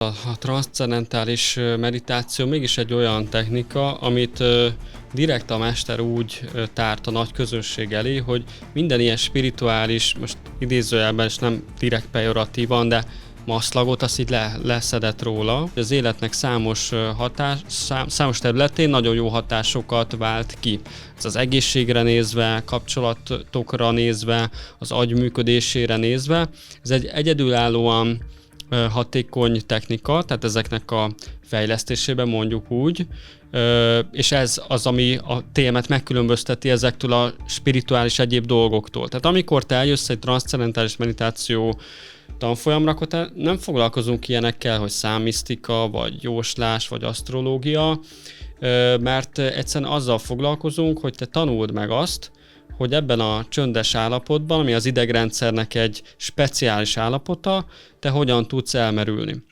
A transzcendentális meditáció mégis egy olyan technika, amit direkt a mester úgy tárt a nagy közönség elé, hogy minden ilyen spirituális, most idézőjelben is nem direkt pejoratívan, de maszlagot azt így leszedett róla. Az életnek számos területén nagyon jó hatásokat vált ki. Ez az egészségre nézve, kapcsolatokra nézve, az agy működésére nézve. Ez egy egyedülállóan hatékony technika, tehát ezeknek a fejlesztésében mondjuk úgy, és ez az, ami a témát megkülönbözteti ezektől a spirituális egyéb dolgoktól. Tehát amikor te eljössz egy transzcendentális meditáció tanfolyamra, akkor nem foglalkozunk ilyenekkel, hogy számisztika, vagy jóslás, vagy asztrológia, mert egyszerűen azzal foglalkozunk, hogy te tanuld meg azt, hogy ebben a csöndes állapotban, ami az idegrendszernek egy speciális állapota, te hogyan tudsz elmerülni.